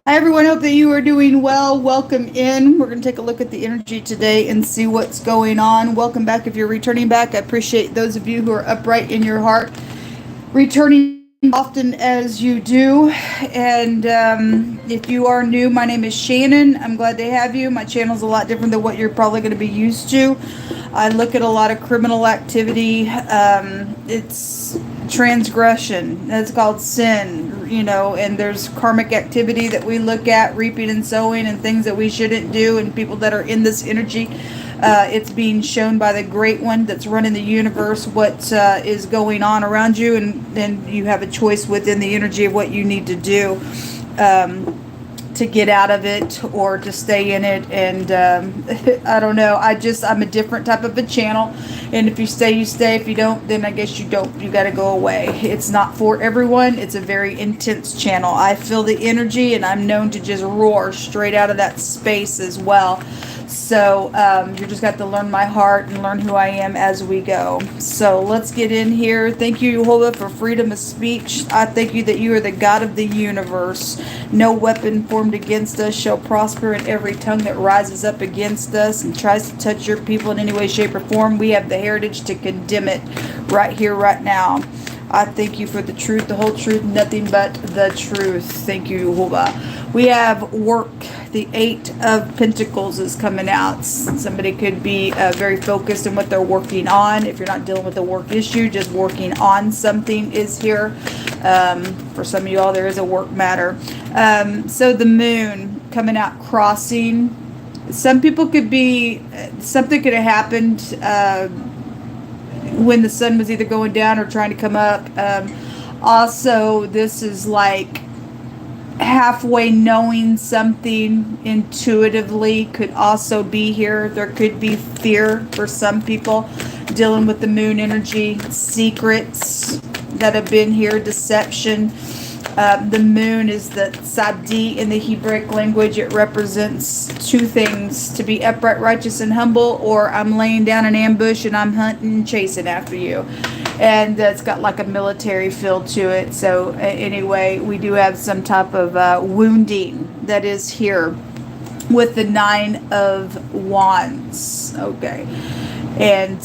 Hi, everyone. Hope that you are doing well. Welcome in. We're going to take a look at the energy today and see what's going on. Welcome back if you're returning back. I appreciate those of you who are upright in your heart, returning often as you do. And if you are new, my name is Shannon. I'm glad to have you. My channel is a lot different than what you're probably going to be used to. I look at a lot of criminal activity. It's transgression. That's called sin, and there's karmic activity that we look at, reaping and sowing, and things that we shouldn't do, and people that are in this energy. It's being shown by the Great One that's running the universe what is going on around you, and then you have a choice within the energy of what you need to do to get out of it or to stay in it. And I don't know. I'm a different type of a channel, and if you stay, you stay. If you don't, then I guess you don't. You got to go away. It's not for everyone. It's a very intense channel. I feel the energy, and I'm known to just roar straight out of that space as well. So you just got to learn my heart and learn who I am as we go. So let's get in here. Thank you, Jehovah, for freedom of speech. I thank you that you are the God of the universe. No weapon formed against us shall prosper, and every tongue that rises up against us and tries to touch your people in any way, shape, or form, we have the heritage to condemn it right here, right now. I thank you for the truth, the whole truth, nothing but the truth. Thank you, Jehovah. We have work. The Eight of Pentacles is coming out. Somebody could be very focused on what they're working on. If you're not dealing with a work issue, just working on something is here. For some of y'all, there is a work matter. So the moon coming out, crossing. Some people could be, something could have happened when the sun was either going down or trying to come up. Also, this is like halfway knowing something intuitively could also be here. There could be fear for some people dealing with the moon energy, secrets that have been here, deception. The moon is the Sadi in the Hebraic language. It represents two things: to be upright, righteous, and humble, or I'm laying down an ambush and I'm hunting and chasing after you. And it's got like a military feel to it. So anyway, we do have some type of wounding that is here with the Nine of Wands. Okay. And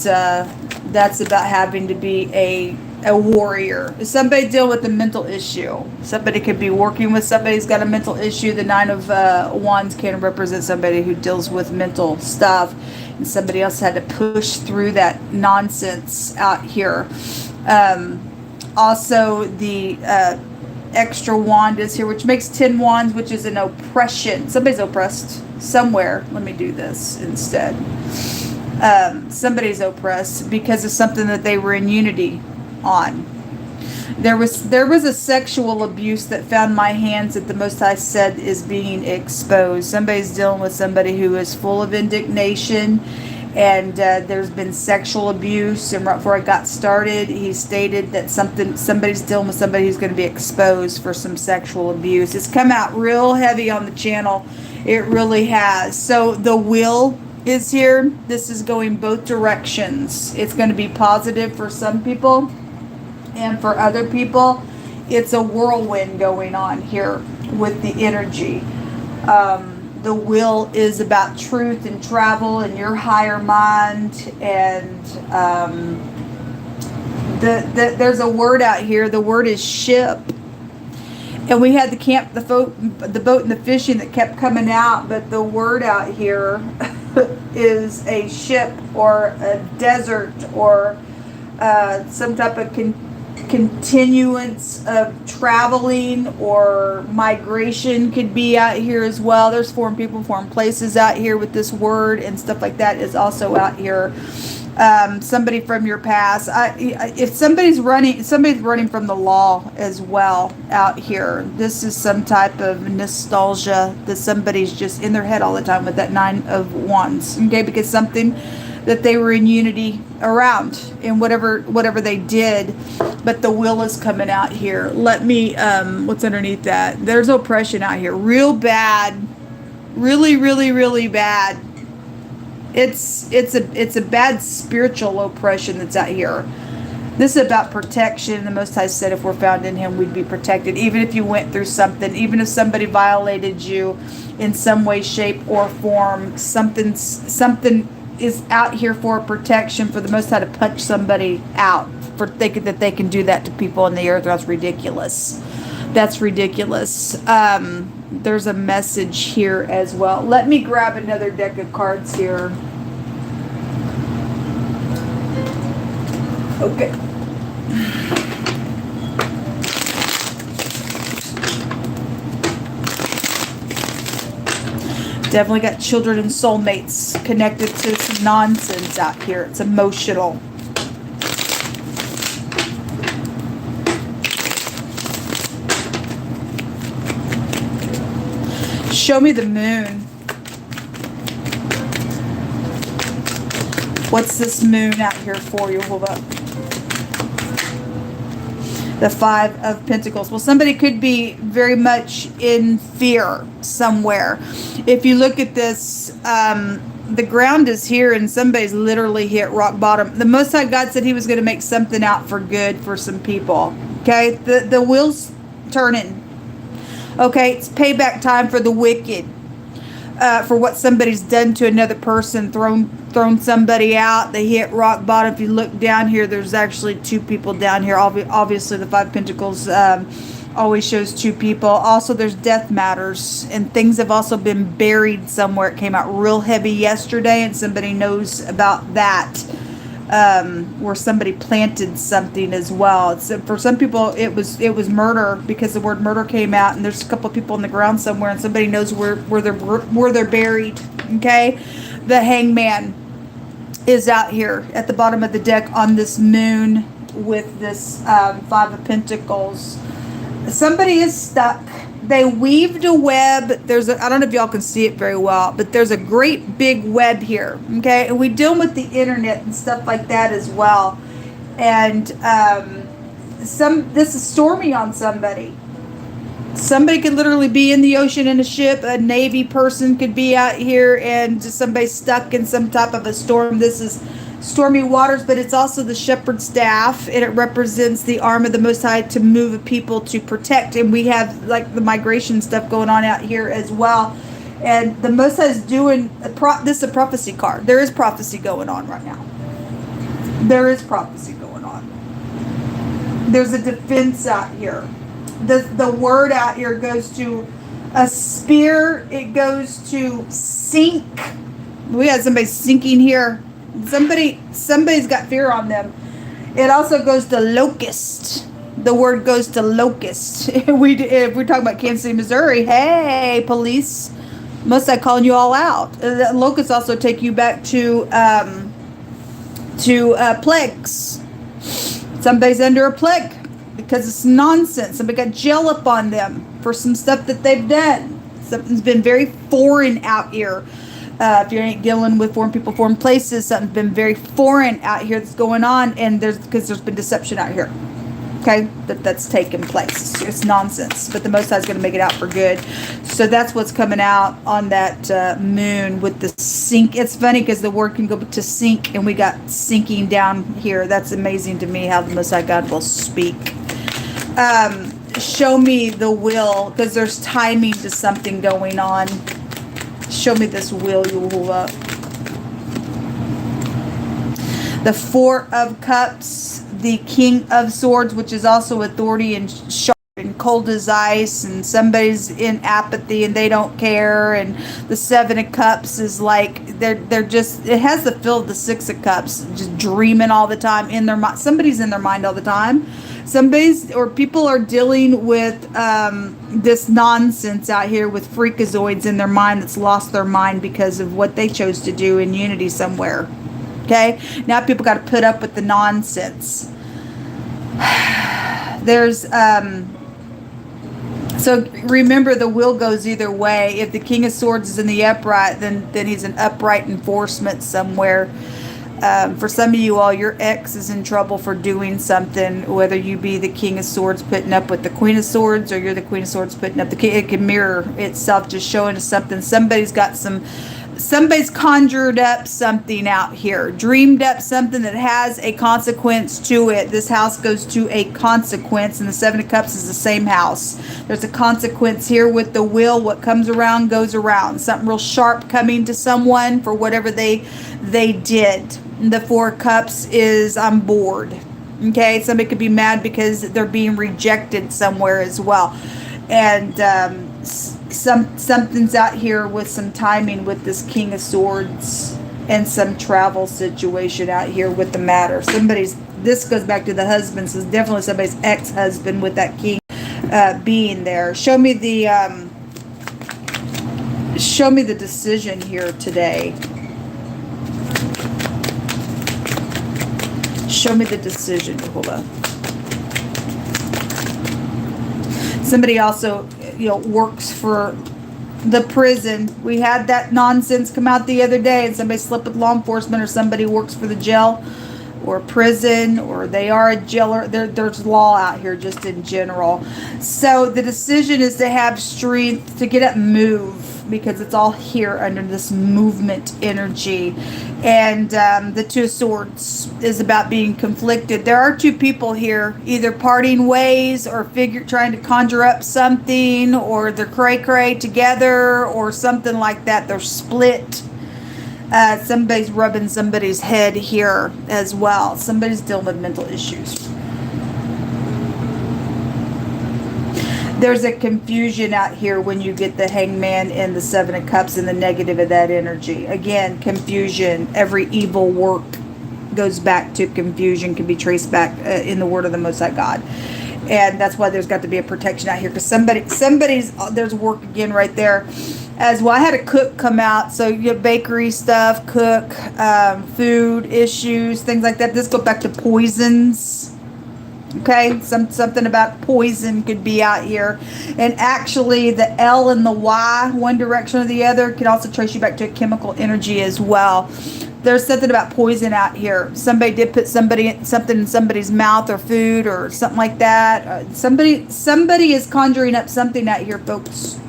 that's about having to be a warrior. Somebody deal with a mental issue. Somebody could be working with somebody who's got a mental issue. The Nine of Wands can represent somebody who deals with mental stuff, and somebody else had to push through that nonsense out here. Also, the extra wand is here, which makes 10 wands, which is an oppression. Somebody's oppressed somewhere. Let me do this instead. Somebody's oppressed because of something that they were in unity on. There was a sexual abuse that found my hands that the Most High said is being exposed. Somebody's dealing with somebody who is full of indignation, and there's been sexual abuse. And right before I got started, he stated that somebody's dealing with somebody who's going to be exposed for some sexual abuse. It's come out real heavy on the channel. It really has. So the will is here. This is going both directions. It's going to be positive for some people, and for other people, it's a whirlwind going on here with the energy. The will is about truth and travel and your higher mind. And there's a word out here. The word is ship. And we had the boat and the fishing that kept coming out. But the word out here is a ship or a desert or some type of continuance of traveling or migration could be out here as well. There's foreign people, foreign places out here with this word, and stuff like that is also out here. Somebody from your past. If somebody's running from the law as well out here. This is some type of nostalgia that somebody's just in their head all the time with that Nine of Wands. Okay, because something that they were in unity around in whatever they did, but the will is coming out here. Let me what's underneath that? There's oppression out here, real bad, really, really, really bad. It's a bad spiritual oppression that's out here. This is about protection. The Most High said if we're found in him, we'd be protected. Even if you went through something, even if somebody violated you in some way, shape, or form, something is out here for protection for the Most High to punch somebody out for thinking that they can do that to people on the earth. That's ridiculous. That's ridiculous. There's a message here as well. Let me grab another deck of cards here. Okay. Definitely got children and soulmates connected to some nonsense out here. It's emotional. Show me the moon. What's this moon out here for you? Hold up. The Five of Pentacles. Well, somebody could be very much in fear somewhere. If you look at this, the ground is here and somebody's literally hit rock bottom. The Most High God said he was going to make something out for good for some people. Okay? The wheel's turning. Okay? It's payback time for the wicked. For what somebody's done to another person, thrown somebody out, they hit rock bottom. If you look down here, there's actually two people down here. Obviously, the Five of Pentacles always shows two people. Also, there's death matters, and things have also been buried somewhere. It came out real heavy yesterday, and somebody knows about that, where somebody planted something as well. So for some people, it was murder, because the word murder came out, and there's a couple of people in the ground somewhere, and somebody knows where they're buried. Okay, the Hangman is out here at the bottom of the deck on this moon with this Five of Pentacles. Somebody is stuck. They weaved a web. I don't know if y'all can see it very well, but there's a great big web here. Okay, and we deal with the internet and stuff like that as well. And this is stormy on somebody. Somebody could literally be in the ocean in a ship. A Navy person could be out here, and just somebody stuck in some type of a storm. This is stormy waters, but it's also the shepherd's staff, and it represents the arm of the Most High to move a people to protect. And we have like the migration stuff going on out here as well. And the Most High is doing this is a prophecy card. There is prophecy going on right now. There is prophecy going on. There's a defense out here. The word out here goes to a spear. It goes to sink. We had somebody sinking here. Somebody's got fear on them. It also goes to locust. The word goes to locust. If we're talking about Kansas City, Missouri, hey, police, Most High calling you all out. Locusts also take you back to plagues. Somebody's under a plague because it's nonsense. Somebody got gel up on them for some stuff that they've done. Something's been very foreign out here. If you ain't dealing with foreign people, foreign places, something's been very foreign out here that's going on, and because there's been deception out here. Okay, that's taken place. It's nonsense, but the Most High is going to make it out for good. So that's what's coming out on that moon with the sink. It's funny because the word can go to sink, and we got sinking down here. That's amazing to me how the Most High God will speak. Show me the will, because there's timing to something going on. Show me this wheel you will hold up. The Four of Cups, the King of Swords, which is also authority and sharp and cold as ice, and somebody's in apathy and they don't care. And the Seven of Cups is like they're just, it has the feel of the Six of Cups, just dreaming all the time in their mind. Somebody's in their mind all the time. People are dealing with this nonsense out here with freakazoids in their mind that's lost their mind because of what they chose to do in unity somewhere. Okay? Now people got to put up with the nonsense. There's so remember, the wheel goes either way. If the King of Swords is in the upright, then he's an upright enforcement somewhere. For some of you all, your ex is in trouble for doing something, whether you be the King of Swords putting up with the Queen of Swords, or you're the Queen of Swords putting up the King. It can mirror itself, just showing us something. Somebody's got some somebody's conjured up something out here, dreamed up something that has a consequence to it. This house goes to a consequence, and the Seven of Cups is the same house. There's a consequence here with the wheel. What comes around goes around. Something real sharp coming to someone for whatever they did. The Four of Cups is I'm bored. Okay, somebody could be mad because they're being rejected somewhere as well. And something's out here with some timing with this King of Swords and some travel situation out here with the matter. This goes back to the husband, so it's definitely somebody's ex-husband with that king being there. Show me the decision here today. Show me the decision. Hold on. Somebody also, works for the prison. We had that nonsense come out the other day, and somebody slept with law enforcement, or somebody works for the jail or prison, or they are a jailer. There's law out here just in general. So the decision is to have strength to get up and move, because it's all here under this movement energy. And the Two of Swords is about being conflicted. There are two people here, either parting ways or trying to conjure up something, or they're cray-cray together or something like that. They're split. Somebody's rubbing somebody's head here as well. Somebody's dealing with mental issues. There's a confusion out here when you get the Hangman and the Seven of Cups and the negative of that energy. Again, confusion. Every evil work goes back to confusion, can be traced back in the word of the Most High God. And that's why there's got to be a protection out here, because there's work again right there as well. I had a cook come out, so you have bakery stuff, cook, food issues, things like that. This goes back to poisons. Okay, something about poison could be out here. And actually the L and the Y, one direction or the other, could also trace you back to a chemical energy as well. There's something about poison out here. Somebody did put something in somebody's mouth or food or something like that. Somebody is conjuring up something out here, folks,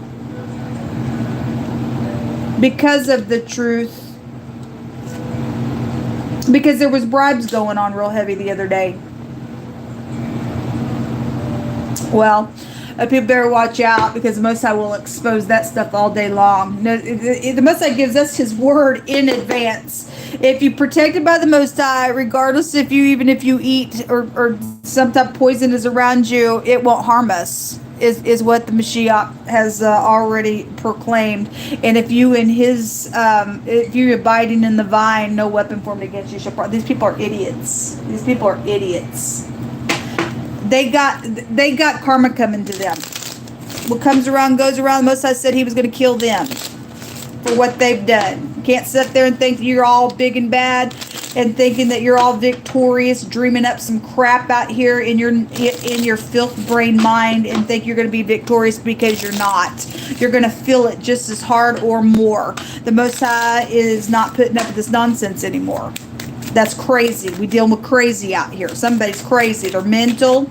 because of the truth. Because there was bribes going on real heavy the other day. Well, people better watch out, because the Most High will expose that stuff all day long. The Most High gives us His word in advance. If you're protected by the Most High, regardless if you eat or some type of poison is around you, it won't harm us. Is what the Mashiach has already proclaimed. And if you if you're abiding in the vine, no weapon formed against you shall prosper. These people are idiots. They got karma coming to them. What comes around goes around. The Most High said He was going to kill them for what they've done. You can't sit there and think that you're all big and bad and thinking that you're all victorious, dreaming up some crap out here in your filth brain mind, and think you're going to be victorious, because you're not. You're going to feel it just as hard or more. The Most High is not putting up with this nonsense anymore. That's crazy. We deal with crazy out here. Somebody's crazy. They're mental.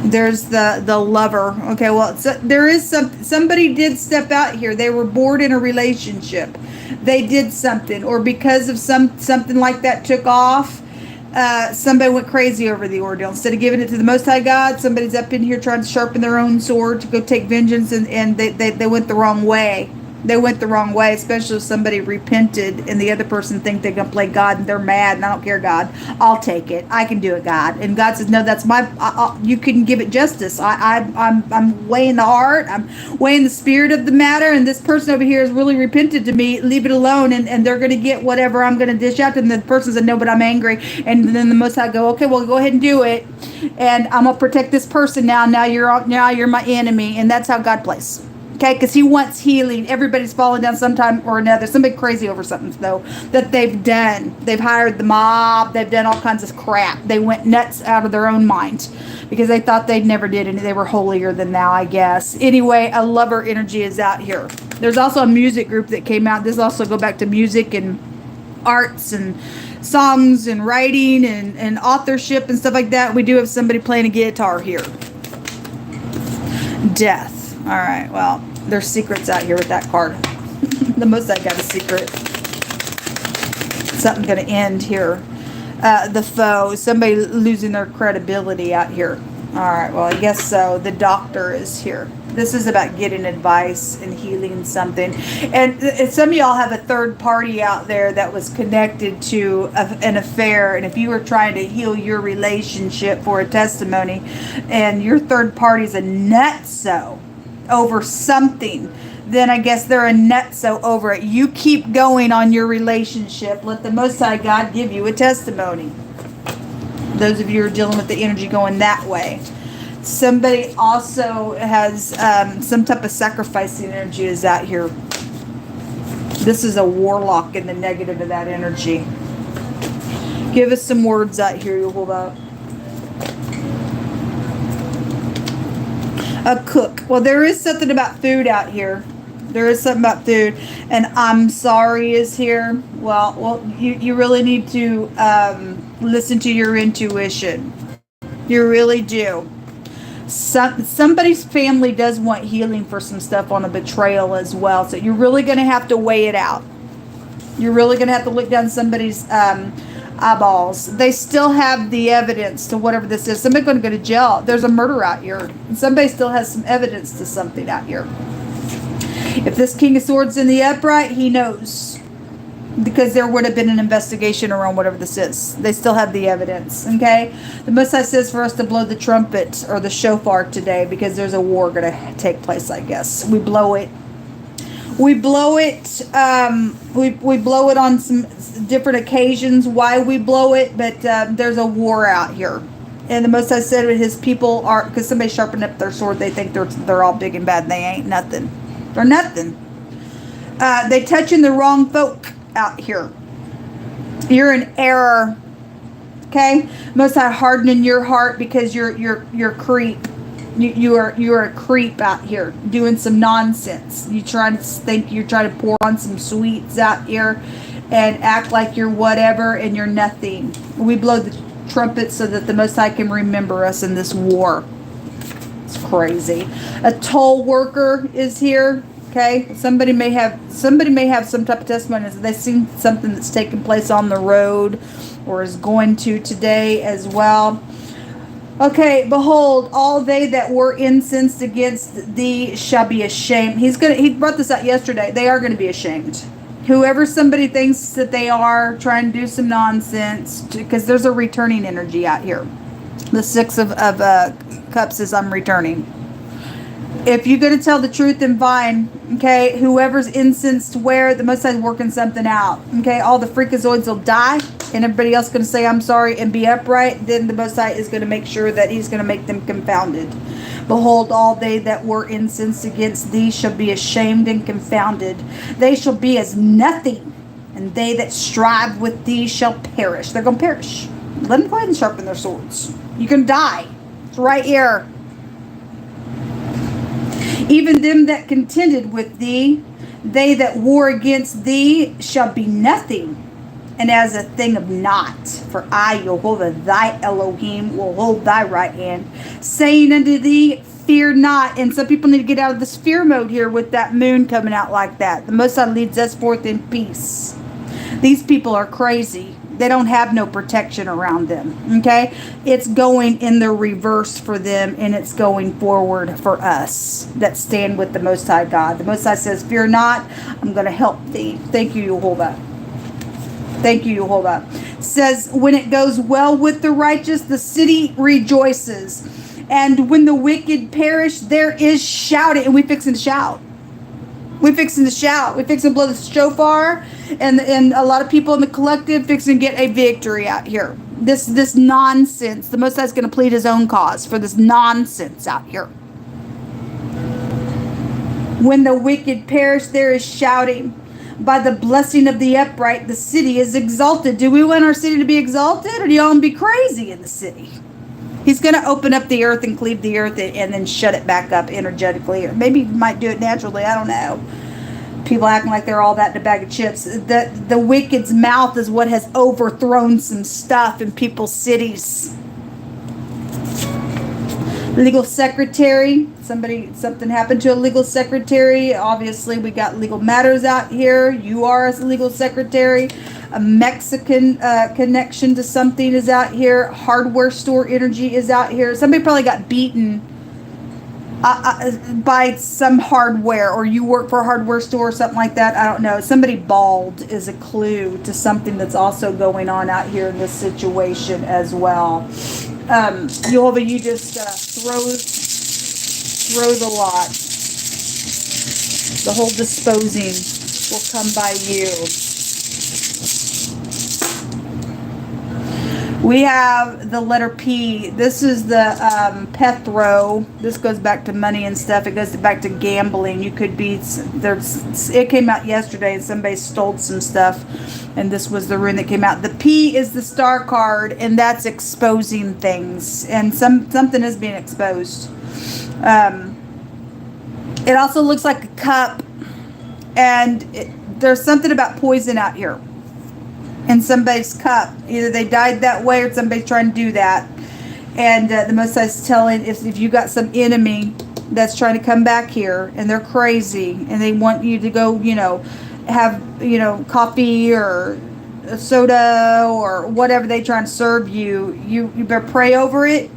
There's the lover. Okay, well, there is somebody did step out here. They were bored in a relationship. They did something, or because of something like that took off, somebody went crazy over the ordeal. Instead of giving it to the Most High God, somebody's up in here trying to sharpen their own sword to go take vengeance, and they went the wrong way. They went the wrong way, especially if somebody repented and the other person think they're going to play God and they're mad, and I don't care, God. I'll take it. I can do it, God. And God says, no, that's you can give it justice. I'm weighing the heart. I'm weighing the spirit of the matter, and this person over here has really repented to me. Leave it alone, and they're going to get whatever I'm going to dish out to them. And the person said, no, but I'm angry. And then the Most High go, okay, well, go ahead and do it. And I'm going to protect this person now. Now you're my enemy. And that's how God plays. Okay, because He wants healing. Everybody's falling down sometime or another. Somebody crazy over something, though, that they've done. They've hired the mob. They've done all kinds of crap. They went nuts out of their own mind because they thought they never did, and they were holier than thou, I guess. Anyway, a lover energy is out here. There's also a music group that came out. This also go back to music and arts and songs and writing and authorship and stuff like that. We do have somebody playing a guitar here. Death. All right, well, there's secrets out here with that card. The Most High got a secret. Something going to end here. The foe. Somebody losing their credibility out here. All right, well, I guess so. The doctor is here. This is about getting advice and healing something. And some of y'all have a third party out there that was connected to an affair. And if you were trying to heal your relationship for a testimony, and your third party's a nutso over something, then I guess they're a nutso over it. You keep going on your relationship. Let the Most High God give you a testimony. Those of you who are dealing with the energy going that way. Somebody also has some type of sacrificing energy is out here. This is a warlock in the negative of that energy. Give us some words out here. You'll hold up. A cook. Well, there is something about food out here. There is something about food. And I'm sorry is here. Well, you really need to listen to your intuition. You really do. Somebody's family does want healing for some stuff on a betrayal as well. So you're really going to have to weigh it out. You're really going to have to look down somebody's eyeballs. They still have the evidence to whatever this is. Somebody's going to go to jail. There's a murder out here. And somebody still has some evidence to something out here. If this King of Swords in the upright, he knows. Because there would have been an investigation around whatever this is. They still have the evidence, okay? The Most High says for us to blow the trumpet or the shofar today because there's a war going to take place, I guess. We blow it. We blow it. We blow it on some different occasions. Why we blow it, but there's a war out here. And the Most High said his people are, because somebody sharpened up their sword, they think they're all big and bad, and they ain't nothing. They're nothing. They touching the wrong folk out here. You're in error. Okay? Most High hardening your heart because you're creep. You're a creep out here doing some nonsense. You're trying to pour on some sweets out here and act like you're whatever and you're nothing. We blow the trumpet so that the Most High can remember us in this war. It's crazy. A toll worker is here. Okay, somebody may have some type of testimony. They've seen something that's taken place on the road or is going to today as well. Okay, behold, all they that were incensed against thee shall be ashamed. He brought this out yesterday. They are going to be ashamed. Whoever somebody thinks that they are trying to do some nonsense, because there's a returning energy out here. The Six of Cups is I'm returning. If you're going to tell the truth, then fine. Okay, whoever's incensed where, the Most High is working something out. Okay, all the freakazoids will die, and everybody else is going to say, I'm sorry, and be upright. Then the Most High is going to make sure that he's going to make them confounded. Behold, all they that were incensed against thee shall be ashamed and confounded. They shall be as nothing, and they that strive with thee shall perish. They're going to perish. Let them go ahead and sharpen their swords. You can die. It's right here. Even them that contended with thee, they that war against thee shall be nothing, and as a thing of naught. For I, Jehovah, thy Elohim, will hold thy right hand, saying unto thee, fear not. And some people need to get out of this fear mode here with that moon coming out like that. The Most High leads us forth in peace. These people are crazy. They don't have no protection around them, okay? It's going in the reverse for them, and it's going forward for us that stand with the Most High God. The Most High says, fear not, I'm going to help thee. Thank you, Jehovah. Thank you, Jehovah. Says, when it goes well with the righteous, the city rejoices. And when the wicked perish, there is shouting. And we fixing to shout. We fixing to shout. We fixing to blow the shofar. And a lot of people in the collective fixing to get a victory out here. This nonsense. The Most High is going to plead his own cause for this nonsense out here. When the wicked perish, there is shouting. By the blessing of the upright, the city is exalted. Do we want our city to be exalted, or do y'all want to be crazy in the city? He's going to open up the earth and cleave the earth and then shut it back up energetically. Or maybe he might do it naturally. I don't know. People acting like they're all that in a bag of chips. The wicked's mouth is what has overthrown some stuff in people's cities. Legal secretary, something happened to a legal secretary. Obviously, we got legal matters out here. You are a legal secretary. A Mexican connection to something is out here. Hardware store energy is out here. Somebody probably got beaten by some hardware, or you work for a hardware store or something like that. I don't know. Somebody bald is a clue to something that's also going on out here in this situation as well. Jehovah, you just throw the lot. The whole disposing will come by you. We have the letter P. This is the Pethro. This goes back to money and stuff. It goes back to gambling. You could be there's. It came out yesterday, and somebody stole some stuff, and this was the rune that came out. The P is the star card, and that's exposing things, and something is being exposed. It also looks like a cup, and there's something about poison out here in somebody's cup. Either they died that way or somebody's trying to do that. And the Most High is telling, if you got some enemy that's trying to come back here and they're crazy and they want you to go, have, coffee or a soda or whatever they try and serve you, you better pray over it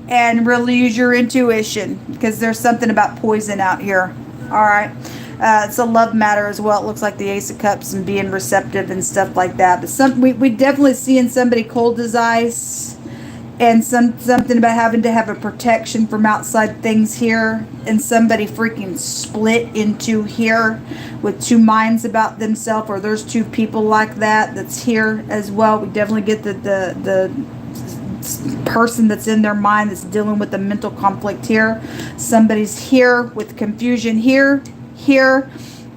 and really use your intuition, because there's something about poison out here. All right. It's a love matter as well. It looks like the Ace of Cups and being receptive and stuff like that. But we definitely seeing somebody cold as ice, and something about having to have a protection from outside things here, and somebody freaking split into here with two minds about themselves, or there's two people like that's here as well. We definitely get the person that's in their mind that's dealing with the mental conflict here. Somebody's here with confusion here,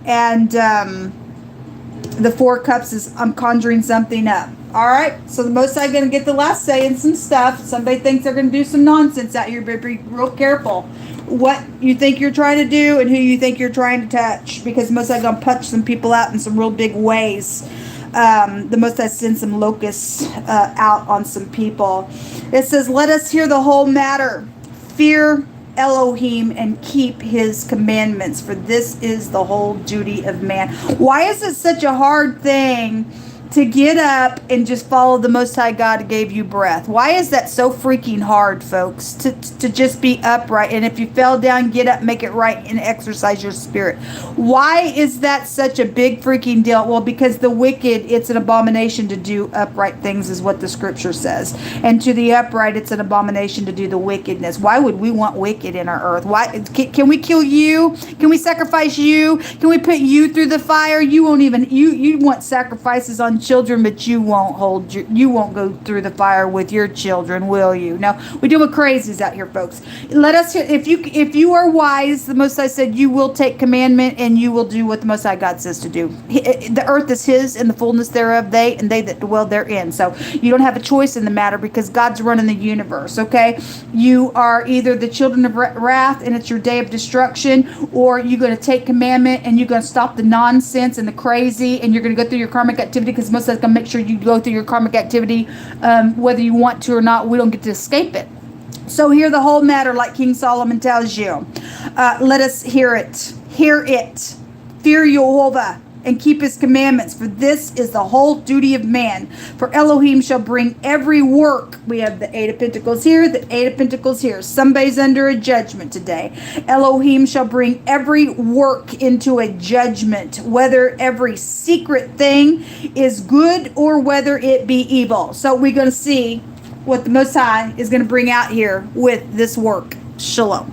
and the Four Cups is, I'm conjuring something up. All right, so the Most High going to get the last say in some stuff. Somebody thinks they're going to do some nonsense out here, but be real careful what you think you're trying to do and who you think you're trying to touch, because the Most High going to punch some people out in some real big ways. The Most High send some locusts out on some people. It says, let us hear the whole matter. Fear Elohim and keep his commandments, for this is the whole duty of man. Why is it such a hard thing to get up and just follow the Most High God who gave you breath? Why is that so freaking hard, folks? To just be upright, and if you fell down, get up, make it right, and exercise your spirit. Why is that such a big freaking deal? Well, because the wicked, it's an abomination to do upright things, is what the scripture says. And to the upright, it's an abomination to do the wickedness. Why would we want wicked in our earth? Why can we kill you? Can we sacrifice you? Can we put you through the fire? You won't even you want sacrifices on children, but you won't go through the fire with your children, will you? No, we deal with crazies out here, folks. Let us hear, if you are wise, the Most High said you will take commandment and you will do what the Most High God says to do. The earth is his and the fullness thereof, they that dwell therein. So you don't have a choice in the matter, because God's running the universe. Okay, you are either the children of wrath and it's your day of destruction, or you're going to take commandment and you're going to stop the nonsense and the crazy, and you're going to go through your karmic activity, because Most High going to make sure you go through your karmic activity, whether you want to or not. We don't get to escape it. So hear the whole matter, like King Solomon tells you. Let us hear it. Hear it. Fear Jehovah and keep his commandments, for this is the whole duty of man. For Elohim shall bring every work. We have the Eight of Pentacles here, the Eight of Pentacles here. Somebody's under a judgment today. Elohim shall bring every work into a judgment, whether every secret thing is good or whether it be evil. So we're going to see what the Most High is going to bring out here with this work. Shalom.